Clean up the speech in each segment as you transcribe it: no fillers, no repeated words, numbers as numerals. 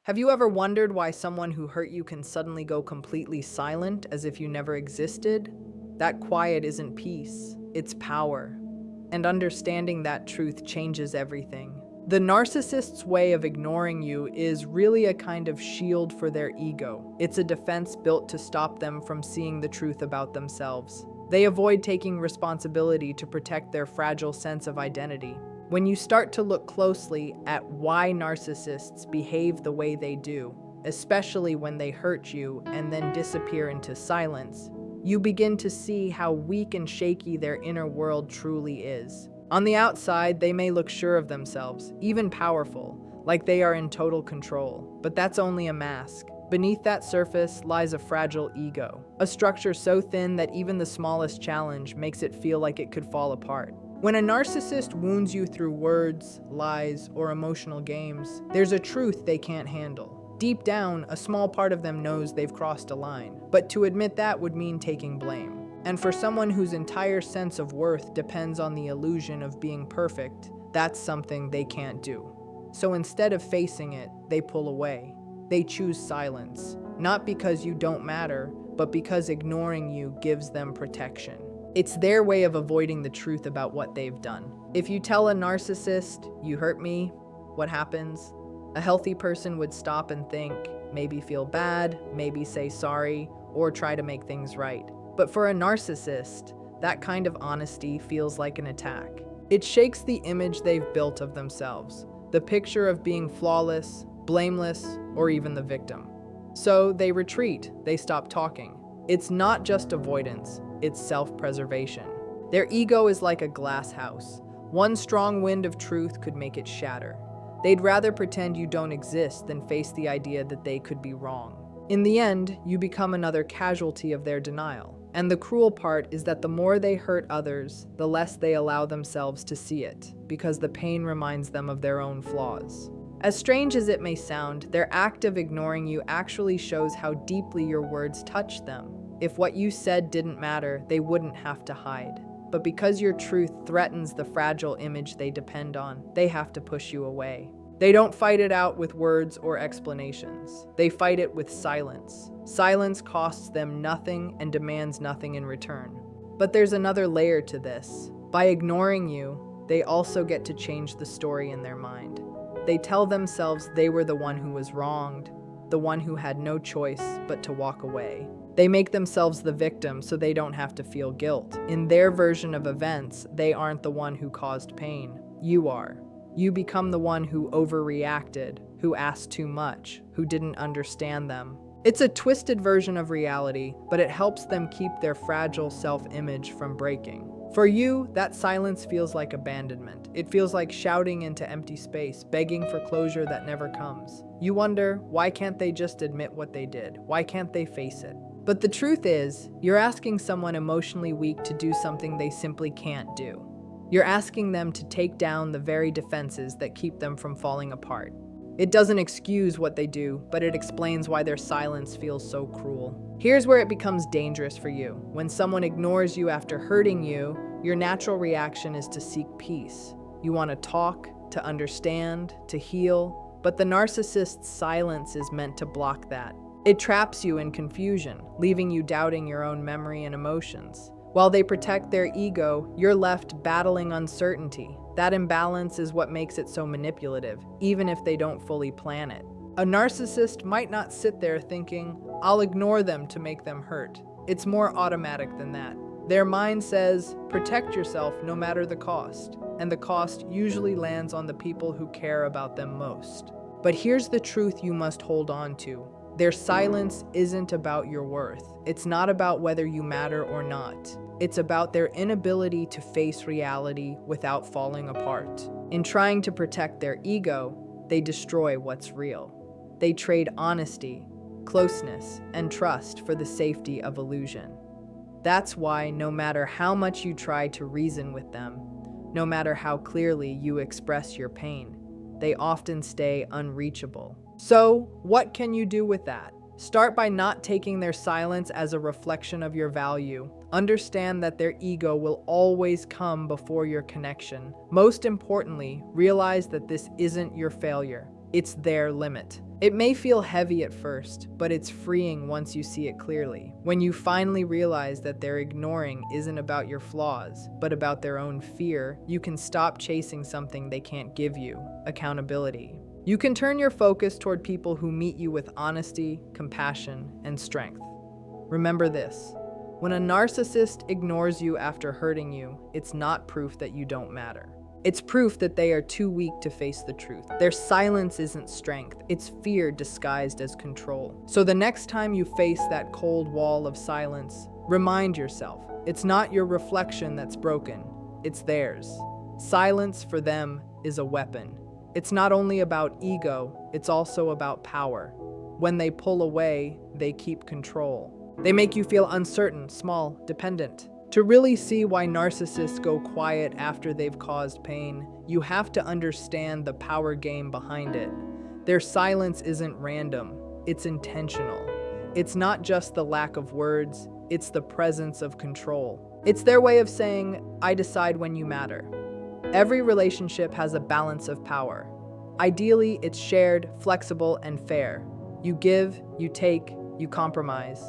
Have you ever wondered why someone who hurt you can suddenly go completely silent as if you never existed? That quiet isn't peace, it's power. And understanding that truth changes everything. The narcissist's way of ignoring you is really a kind of shield for their ego. It's a defense built to stop them from seeing the truth about themselves. They avoid taking responsibility to protect their fragile sense of identity. When you start to look closely at why narcissists behave the way they do, especially when they hurt you and then disappear into silence, you begin to see how weak and shaky their inner world truly is. On the outside, they may look sure of themselves, even powerful, like they are in total control. But that's only a mask. Beneath that surface lies a fragile ego, a structure so thin that even the smallest challenge makes it feel like it could fall apart. When a narcissist wounds you through words, lies, or emotional games, there's a truth they can't handle. Deep down, a small part of them knows they've crossed a line, but to admit that would mean taking blame. And for someone whose entire sense of worth depends on the illusion of being perfect, that's something they can't do. So instead of facing it, they pull away. They choose silence, not because you don't matter, but because ignoring you gives them protection. It's their way of avoiding the truth about what they've done. If you tell a narcissist, "You hurt me," what happens? A healthy person would stop and think, maybe feel bad, maybe say sorry, or try to make things right. But for a narcissist, that kind of honesty feels like an attack. It shakes the image they've built of themselves, the picture of being flawless, blameless, or even the victim. So they retreat, they stop talking. It's not just avoidance, it's self-preservation. Their ego is like a glass house. One strong wind of truth could make it shatter. They'd rather pretend you don't exist than face the idea that they could be wrong. In the end, you become another casualty of their denial. And the cruel part is that the more they hurt others, the less they allow themselves to see it, because the pain reminds them of their own flaws. As strange as it may sound, their act of ignoring you actually shows how deeply your words touch them. If what you said didn't matter, they wouldn't have to hide. But because your truth threatens the fragile image they depend on, they have to push you away. They don't fight it out with words or explanations. They fight it with silence. Silence costs them nothing and demands nothing in return. But there's another layer to this. By ignoring you, they also get to change the story in their mind. They tell themselves they were the one who was wronged, the one who had no choice but to walk away. They make themselves the victim so they don't have to feel guilt. In their version of events, they aren't the one who caused pain. You are. You become the one who overreacted, who asked too much, who didn't understand them. It's a twisted version of reality, but it helps them keep their fragile self-image from breaking. For you, that silence feels like abandonment. It feels like shouting into empty space, begging for closure that never comes. You wonder, why can't they just admit what they did? Why can't they face it? But the truth is, you're asking someone emotionally weak to do something they simply can't do. You're asking them to take down the very defenses that keep them from falling apart. It doesn't excuse what they do, but it explains why their silence feels so cruel. Here's where it becomes dangerous for you. When someone ignores you after hurting you, your natural reaction is to seek peace. You want to talk, to understand, to heal, but the narcissist's silence is meant to block that. It traps you in confusion, leaving you doubting your own memory and emotions. While they protect their ego, you're left battling uncertainty. That imbalance is what makes it so manipulative, even if they don't fully plan it. A narcissist might not sit there thinking, "I'll ignore them to make them hurt." It's more automatic than that. Their mind says, protect yourself no matter the cost, and the cost usually lands on the people who care about them most. But here's the truth you must hold on to. Their silence isn't about your worth. It's not about whether you matter or not. It's about their inability to face reality without falling apart. In trying to protect their ego, they destroy what's real. They trade honesty, closeness, and trust for the safety of illusion. That's why no matter how much you try to reason with them, no matter how clearly you express your pain, they often stay unreachable. So, what can you do with that? Start by not taking their silence as a reflection of your value. Understand that their ego will always come before your connection. Most importantly, realize that this isn't your failure. It's their limit. It may feel heavy at first, but it's freeing once you see it clearly. When you finally realize that their ignoring isn't about your flaws, but about their own fear, you can stop chasing something they can't give you: accountability. You can turn your focus toward people who meet you with honesty, compassion, and strength. Remember this: when a narcissist ignores you after hurting you, it's not proof that you don't matter. It's proof that they are too weak to face the truth. Their silence isn't strength, it's fear disguised as control. So the next time you face that cold wall of silence, remind yourself, it's not your reflection that's broken, it's theirs. Silence for them is a weapon. It's not only about ego, it's also about power. When they pull away, they keep control. They make you feel uncertain, small, dependent. To really see why narcissists go quiet after they've caused pain, you have to understand the power game behind it. Their silence isn't random, it's intentional. It's not just the lack of words, it's the presence of control. It's their way of saying, I decide when you matter. Every relationship has a balance of power. Ideally, it's shared, flexible, and fair. You give, you take, you compromise.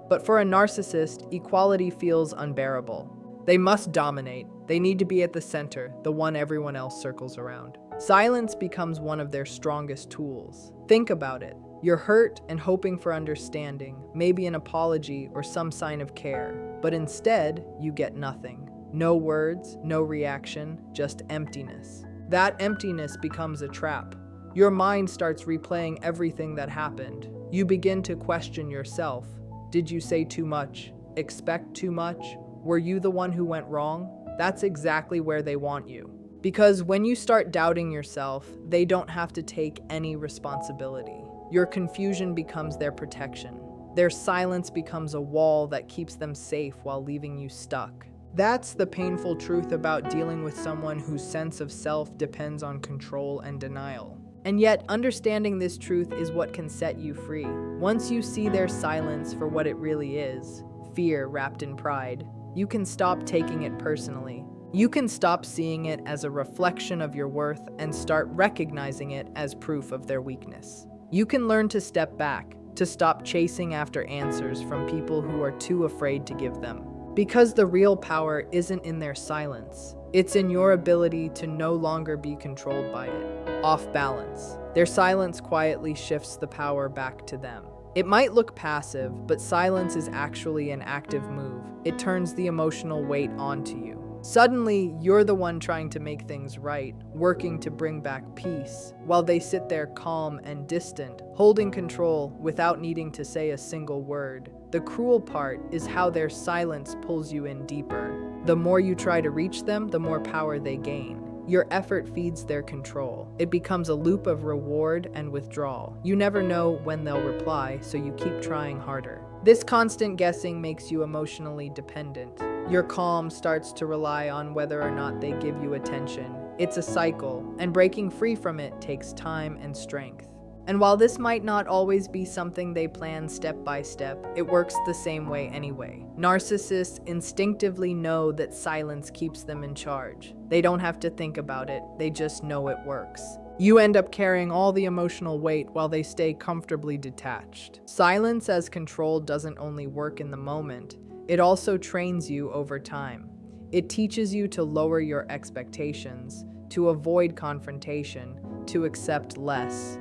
But for a narcissist, equality feels unbearable. They must dominate. They need to be at the center, the one everyone else circles around. Silence becomes one of their strongest tools. Think about it. You're hurt and hoping for understanding, maybe an apology or some sign of care. But instead, you get nothing. No words, no reaction, just emptiness. That emptiness becomes a trap. Your mind starts replaying everything that happened. You begin to question yourself. Did you say too much? Expect too much? Were you the one who went wrong? That's exactly where they want you. Because when you start doubting yourself, they don't have to take any responsibility. Your confusion becomes their protection. Their silence becomes a wall that keeps them safe while leaving you stuck. That's the painful truth about dealing with someone whose sense of self depends on control and denial. And yet, understanding this truth is what can set you free. Once you see their silence for what it really is, fear wrapped in pride, you can stop taking it personally. You can stop seeing it as a reflection of your worth and start recognizing it as proof of their weakness. You can learn to step back, to stop chasing after answers from people who are too afraid to give them. Because the real power isn't in their silence. It's in your ability to no longer be controlled by it. Off balance. Their silence quietly shifts the power back to them. It might look passive, but silence is actually an active move. It turns the emotional weight onto you. Suddenly, you're the one trying to make things right, working to bring back peace, while they sit there calm and distant, holding control without needing to say a single word. The cruel part is how their silence pulls you in deeper. The more you try to reach them, the more power they gain. Your effort feeds their control. It becomes a loop of reward and withdrawal. You never know when they'll reply, so you keep trying harder. This constant guessing makes you emotionally dependent. Your calm starts to rely on whether or not they give you attention. It's a cycle, and breaking free from it takes time and strength. And while this might not always be something they plan step by step, it works the same way anyway. Narcissists instinctively know that silence keeps them in charge. They don't have to think about it, they just know it works. You end up carrying all the emotional weight while they stay comfortably detached. Silence as control doesn't only work in the moment, it also trains you over time. It teaches you to lower your expectations, to avoid confrontation, to accept less.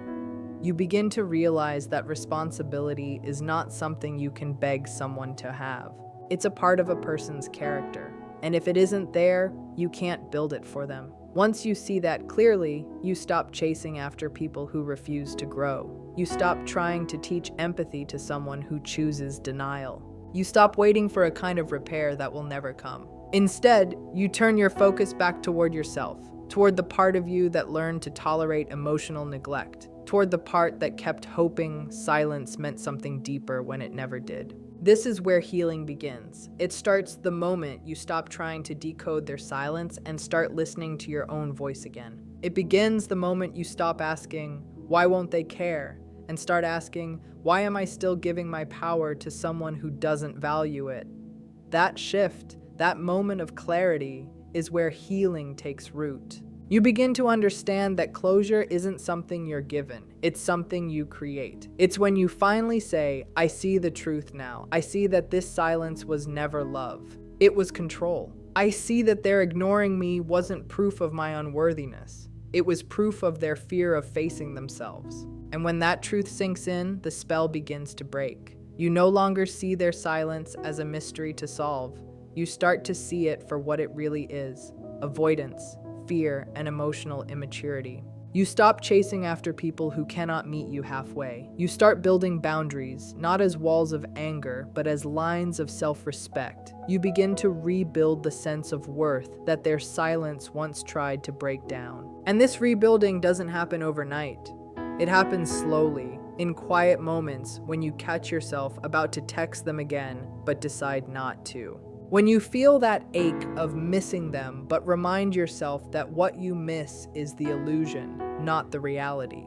You begin to realize that responsibility is not something you can beg someone to have. It's a part of a person's character, and if it isn't there, you can't build it for them. Once you see that clearly, you stop chasing after people who refuse to grow. You stop trying to teach empathy to someone who chooses denial. You stop waiting for a kind of repair that will never come. Instead, you turn your focus back toward yourself, toward the part of you that learned to tolerate emotional neglect, toward the part that kept hoping silence meant something deeper when it never did. This is where healing begins. It starts the moment you stop trying to decode their silence and start listening to your own voice again. It begins the moment you stop asking, "Why won't they care?" and start asking, "Why am I still giving my power to someone who doesn't value it?" That shift, that moment of clarity, is where healing takes root. You begin to understand that closure isn't something you're given, it's something you create. It's when you finally say, I see the truth now. I see that this silence was never love. It was control. I see that their ignoring me wasn't proof of my unworthiness. It was proof of their fear of facing themselves. And when that truth sinks in, the spell begins to break. You no longer see their silence as a mystery to solve. You start to see it for what it really is: avoidance, fear, and emotional immaturity. You stop chasing after people who cannot meet you halfway. You start building boundaries, not as walls of anger, but as lines of self-respect. You begin to rebuild the sense of worth that their silence once tried to break down. And this rebuilding doesn't happen overnight. It happens slowly, in quiet moments when you catch yourself about to text them again, but decide not to. When you feel that ache of missing them, but remind yourself that what you miss is the illusion, not the reality.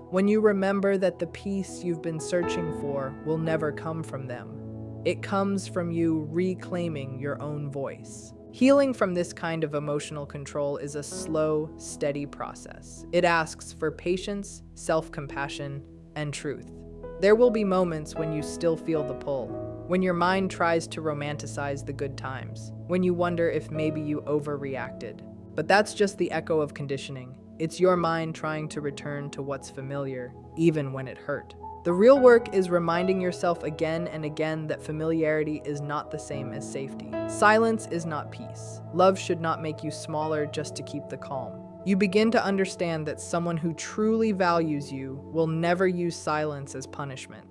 When you remember that the peace you've been searching for will never come from them. It comes from you reclaiming your own voice. Healing from this kind of emotional control is a slow, steady process. It asks for patience, self-compassion, and truth. There will be moments when you still feel the pull, when your mind tries to romanticize the good times, when you wonder if maybe you overreacted. But that's just the echo of conditioning. It's your mind trying to return to what's familiar, even when it hurt. The real work is reminding yourself again and again that familiarity is not the same as safety. Silence is not peace. Love should not make you smaller just to keep the calm. You begin to understand that someone who truly values you will never use silence as punishment.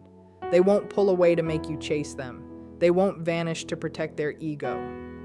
They won't pull away to make you chase them. They won't vanish to protect their ego.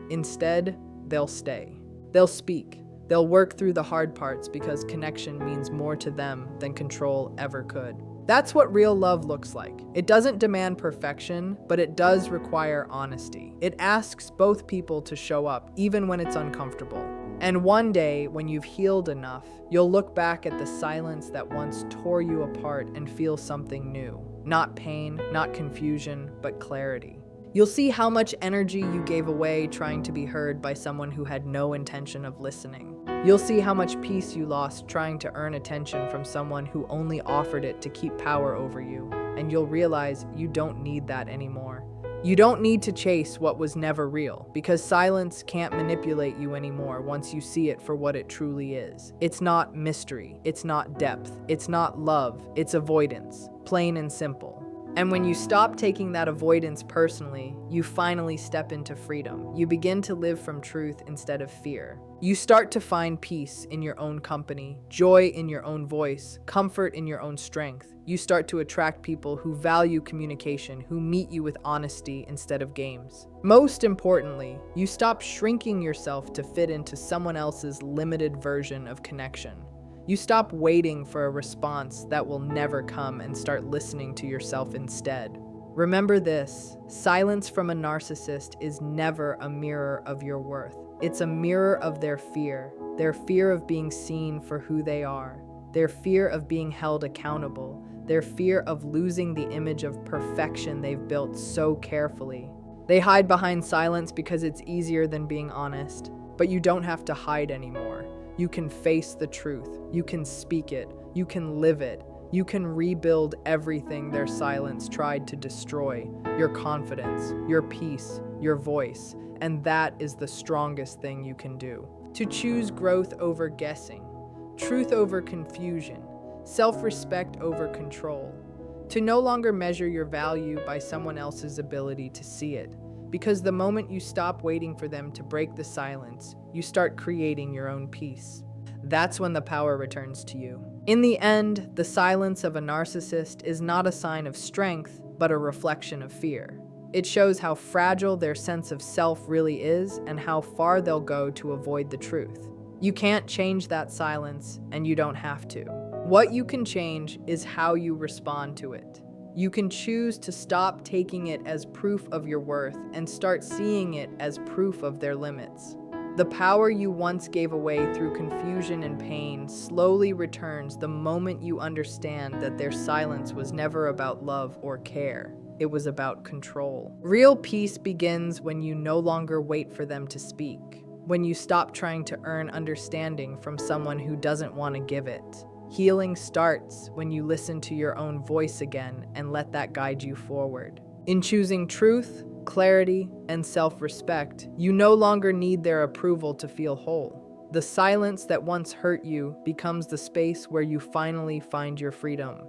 Instead, they'll stay. They'll speak. They'll work through the hard parts because connection means more to them than control ever could. That's what real love looks like. It doesn't demand perfection, but it does require honesty. It asks both people to show up, even when it's uncomfortable. And one day, when you've healed enough, you'll look back at the silence that once tore you apart and feel something new. Not pain, not confusion, but clarity. You'll see how much energy you gave away trying to be heard by someone who had no intention of listening. You'll see how much peace you lost trying to earn attention from someone who only offered it to keep power over you. And you'll realize you don't need that anymore. You don't need to chase what was never real, because silence can't manipulate you anymore once you see it for what it truly is. It's not mystery, it's not depth, it's not love, it's avoidance, plain and simple. And when you stop taking that avoidance personally, you finally step into freedom. You begin to live from truth instead of fear. You start to find peace in your own company, joy in your own voice, comfort in your own strength. You start to attract people who value communication, who meet you with honesty instead of games. Most importantly, you stop shrinking yourself to fit into someone else's limited version of connection. You stop waiting for a response that will never come and start listening to yourself instead. Remember this: silence from a narcissist is never a mirror of your worth. It's a mirror of their fear of being seen for who they are, their fear of being held accountable, their fear of losing the image of perfection they've built so carefully. They hide behind silence because it's easier than being honest, but you don't have to hide anymore. You can face the truth, you can speak it, you can live it, you can rebuild everything their silence tried to destroy: your confidence, your peace, your voice, and that is the strongest thing you can do. To choose growth over guessing, truth over confusion, self-respect over control. To no longer measure your value by someone else's ability to see it. Because the moment you stop waiting for them to break the silence, you start creating your own peace. That's when the power returns to you. In the end, the silence of a narcissist is not a sign of strength, but a reflection of fear. It shows how fragile their sense of self really is and how far they'll go to avoid the truth. You can't change that silence, and you don't have to. What you can change is how you respond to it. You can choose to stop taking it as proof of your worth and start seeing it as proof of their limits. The power you once gave away through confusion and pain slowly returns the moment you understand that their silence was never about love or care. It was about control. Real peace begins when you no longer wait for them to speak. when you stop trying to earn understanding from someone who doesn't want to give it. Healing starts when you listen to your own voice again and let that guide you forward. In choosing truth, clarity, and self-respect, you no longer need their approval to feel whole. The silence that once hurt you becomes the space where you finally find your freedom.